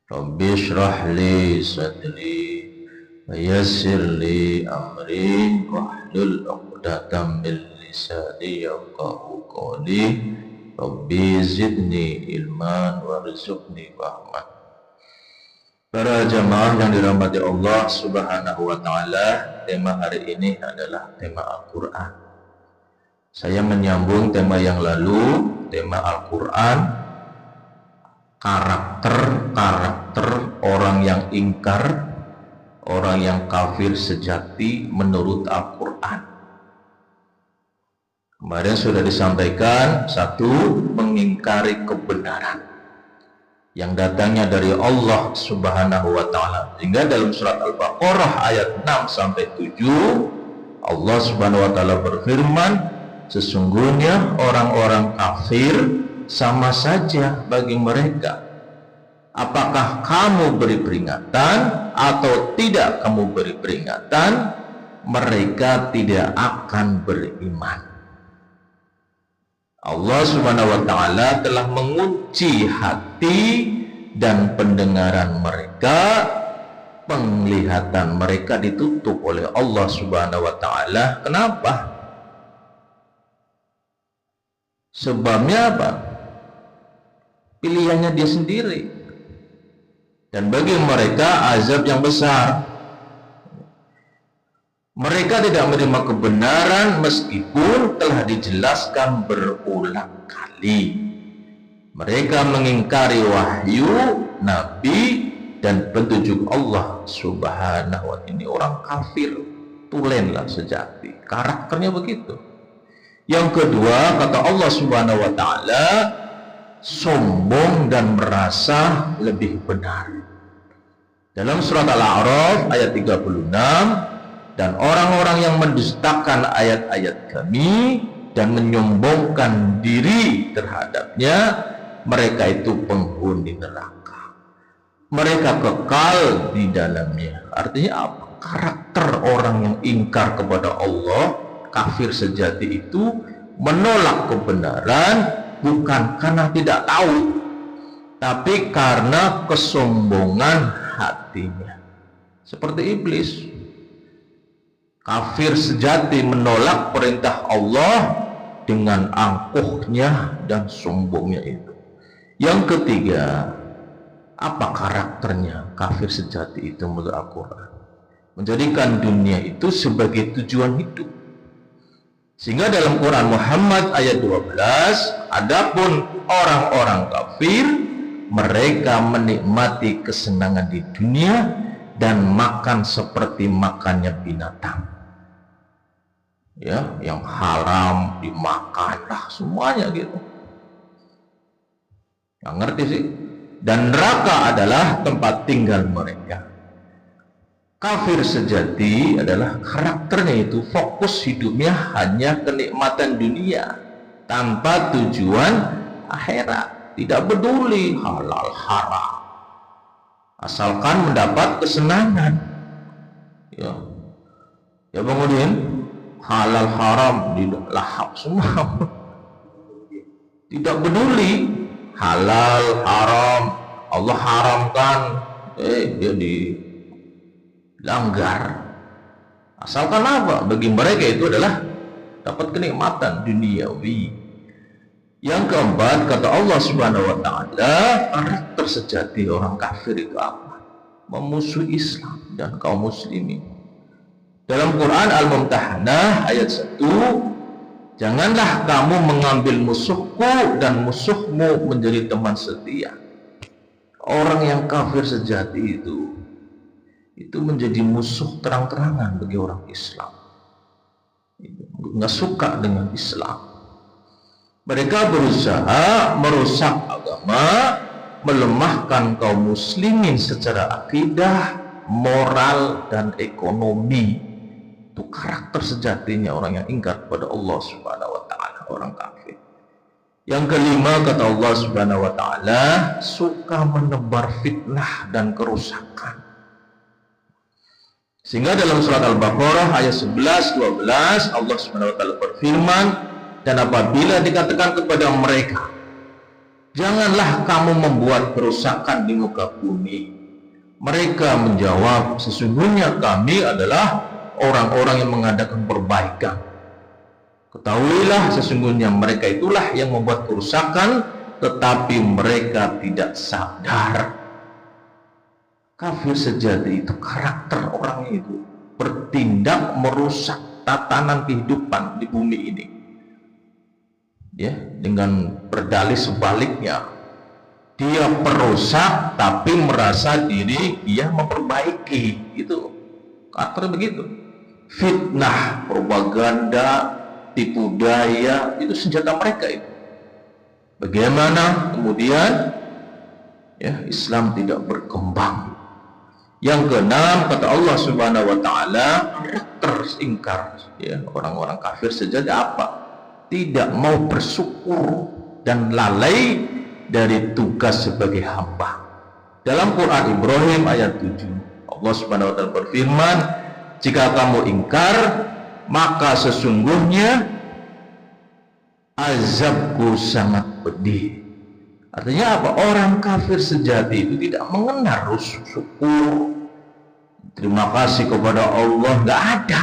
Rabbi shrah li sadri wa yassir li amri wahlul 'uqdatam min lisani yafqahu qawli. Rabbi zidni ilman warzuqni fahman. Para jamaah yang dirahmati Allah Subhanahu wa taala, tema hari ini adalah tema Al-Qur'an. Saya menyambung tema yang lalu, tema Al-Qur'an, karakter orang yang ingkar, orang yang kafir sejati menurut Al-Quran. Kemarin sudah disampaikan, satu, mengingkari kebenaran yang datangnya dari Allah Subhanahu wa taala. Sehingga dalam surat Al-Baqarah ayat 6 sampai 7, Allah Subhanahu wa taala berfirman, sesungguhnya orang-orang kafir sama saja bagi mereka. Apakah kamu beri peringatan atau tidak kamu beri peringatan, mereka tidak akan beriman. Allah Subhanahu wa taala telah mengunci hati dan pendengaran mereka, penglihatan mereka ditutup oleh Allah Subhanahu wa taala. Kenapa? Sebabnya apa? Pilihannya dia sendiri, dan bagi mereka azab yang besar. Mereka tidak menerima kebenaran meskipun telah dijelaskan berulang kali. Mereka mengingkari wahyu, nabi, dan petunjuk Allah Subhanahu wa taala. Ini orang kafir tulenlah sejati, karakternya begitu. Yang kedua, kata Allah Subhanahu wa taala, sombong dan merasa lebih benar. Dalam surat Al-A'raf ayat 36, dan orang-orang yang mendustakan ayat-ayat kami dan menyombongkan diri terhadapnya, mereka itu penghuni neraka. Mereka kekal di dalamnya. Artinya apa? Karakter orang yang ingkar kepada Allah, kafir sejati itu, menolak kebenaran bukan karena tidak tahu, tapi karena kesombongan hatinya. Seperti iblis, kafir sejati menolak perintah Allah dengan angkuhnya dan sombongnya itu. Yang ketiga, apa karakternya kafir sejati itu menurut Al-Quran? Menjadikan dunia itu sebagai tujuan hidup. Sehingga dalam Quran Muhammad ayat 12, adapun orang-orang kafir, mereka menikmati kesenangan di dunia dan makan seperti makannya binatang. Ya, yang haram dimakan lah semuanya gitu. Nggak ngerti sih. Dan neraka adalah tempat tinggal mereka. Kafir sejati adalah karakternya itu fokus hidupnya hanya kenikmatan dunia tanpa tujuan akhirat, tidak peduli halal haram, asalkan mendapat kesenangan. Ya, ya Bang Udin, halal haram dilahap semua, tidak peduli halal haram, Allah haramkan, dia dilanggar. Asalkan apa? Bagi mereka itu adalah dapat kenikmatan duniawi. Yang keempat, kata Allah Subhanahu wa taala, karakter sejati orang kafir itu apa? Memusuhi Islam dan kaum muslimin. Dalam Quran Al-Mumtahanah ayat 1, janganlah kamu mengambil musuhku dan musuhmu menjadi teman setia. Orang yang kafir sejati itu menjadi musuh terang-terangan bagi orang Islam. Nggak suka dengan Islam. Mereka berusaha merusak agama, melemahkan kaum muslimin secara akidah, moral, dan ekonomi. Itu karakter sejatinya orang yang ingkar kepada Allah Subhanahu wa taala, orang kafir. Yang kelima, kata Allah Subhanahu wa taala, suka menebar fitnah dan kerusakan. Sehingga dalam surat Al-Baqarah ayat 11-12 Allah Subhanahu wa taala berfirman, dan apabila dikatakan kepada mereka, Janganlah kamu membuat kerusakan di muka bumi. Mereka menjawab, sesungguhnya kami adalah orang-orang yang mengadakan perbaikan. Ketahuilah sesungguhnya mereka itulah yang membuat kerusakan, tetapi mereka tidak sadar. Kafir sejati itu karakter orang itu bertindak merusak tatanan kehidupan di bumi ini, ya, dengan berdalih sebaliknya. Dia perusak tapi merasa diri dia memperbaiki. Itu karakter begitu. Fitnah, propaganda, tipu daya, itu senjata mereka itu. Bagaimana kemudian ya Islam tidak berkembang? Yang keenam, kata Allah Subhanahu wa taala, tersingkar ya orang-orang kafir sejati apa? Tidak mau bersyukur dan lalai dari tugas sebagai hamba. Dalam Quran Ibrahim ayat 7, Allah Subhanahu wa taala berfirman, jika kamu ingkar, maka sesungguhnya azabku sangat pedih. Artinya apa? Orang kafir sejati itu tidak mengenal syukur, terima kasih kepada Allah, nggak ada.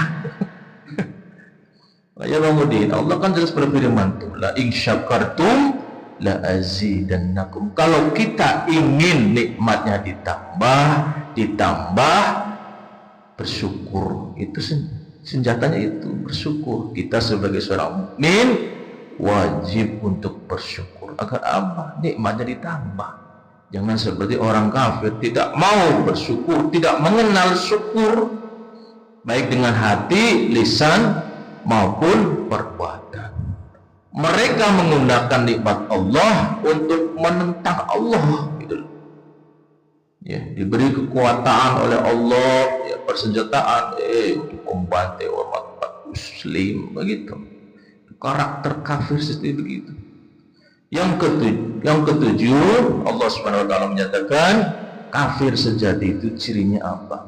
Ya kemudian Allah kan jelas berfirman, la in syakartum la azidannakum. Kalau kita ingin nikmatnya ditambah bersyukur, itu senjatanya itu bersyukur. Kita sebagai seorang mukmin wajib untuk bersyukur agar apa? Nikmatnya ditambah. Jangan seperti orang kafir, tidak mau bersyukur, tidak mengenal syukur, baik dengan hati, lisan maupun perbuatan. Mereka menggunakan nikmat Allah untuk menentang Allah, gitu. Ya, diberi kekuatan oleh Allah, ya, persenjataan, untuk membantai umat muslim, begitu. Karakter kafir seperti begitu. Yang ketujuh, Allah Subhanahu wa taala menyatakan kafir sejati itu cirinya apa?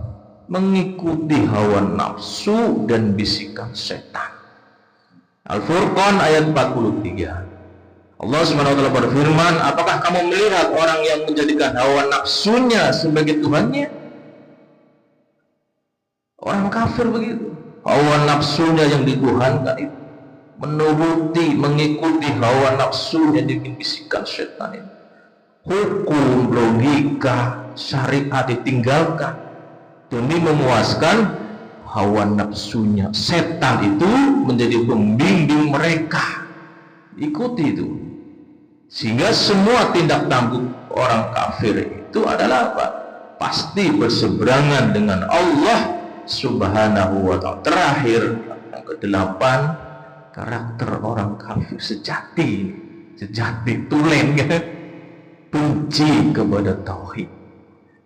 Mengikuti hawa nafsu dan bisikan setan. Al-Furqan ayat 43. Allah Subhanahu wa taala berfirman, apakah kamu melihat orang yang menjadikan hawa nafsunya sebagai tuhannya? Orang kafir begitu. Hawa nafsunya yang dituhankan itu, menuruti, mengikuti hawa nafsunya dibisikkan setan ini. Hukum, logika, syariat ditinggalkan demi memuaskan hawa nafsunya. Setan itu menjadi pembimbing mereka, ikuti itu. Sehingga semua tindak tanduk orang kafir itu adalah apa? Pasti berseberangan dengan Allah Subhanahu wa ta'ala. Terakhir, yang ke-8, karakter orang kafir sejati tulen, benci kepada tauhid.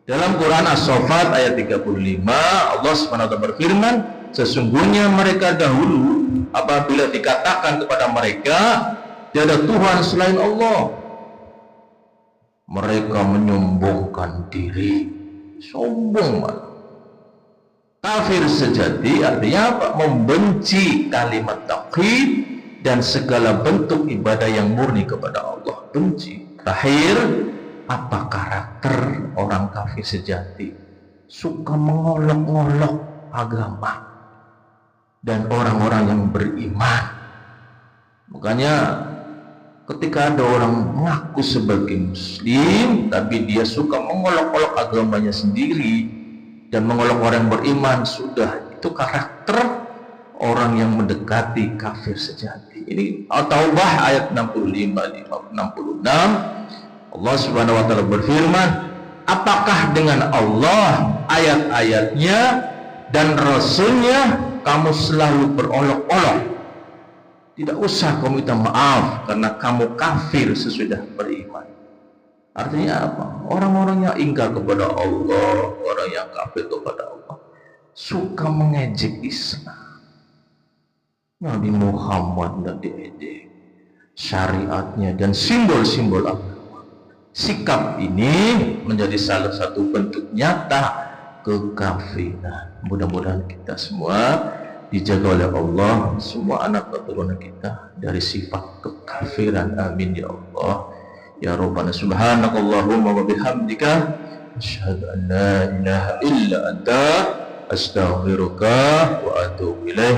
Dalam Quran As-Saffat ayat 35, Allah SWT berfirman, sesungguhnya mereka dahulu apabila dikatakan kepada mereka tiada Tuhan selain Allah, mereka menyombongkan diri, sombong. Kafir sejati artinya apa? Membenci kalimat tauhid dan segala bentuk ibadah yang murni kepada Allah. Benci. Terakhir, apa karakter orang kafir sejati? Suka mengolok-olok agama dan orang-orang yang beriman. Makanya ketika ada orang mengaku sebagai muslim tapi dia suka mengolok-olok agamanya sendiri dan mengolok orang yang beriman, sudah itu karakter orang yang mendekati kafir sejati. Ini At-Taubah ayat 65-66. Allah Subhanahu wa taala berfirman, apakah dengan Allah, ayat-ayatnya dan Rasulnya kamu selalu berolok-olok? Tidak usah kamu minta maaf karena kamu kafir sesudah beriman. Artinya apa? Orang-orang yang ingkar kepada Allah, orang yang kafir kepada Allah, suka mengejek Islam. Nabi Muhammad tidak diejek, syariatnya dan simbol-simbol agama. Sikap ini menjadi salah satu bentuk nyata kekafiran. Mudah-mudahan kita semua dijaga oleh Allah, semua anak keturunan kita dari sifat kekafiran. Amin ya Allah. Ya Rabbana subhanakallahumma wa bihamdika asyhadu an la ilaha illa anta astaghfiruka wa atubu ilaik.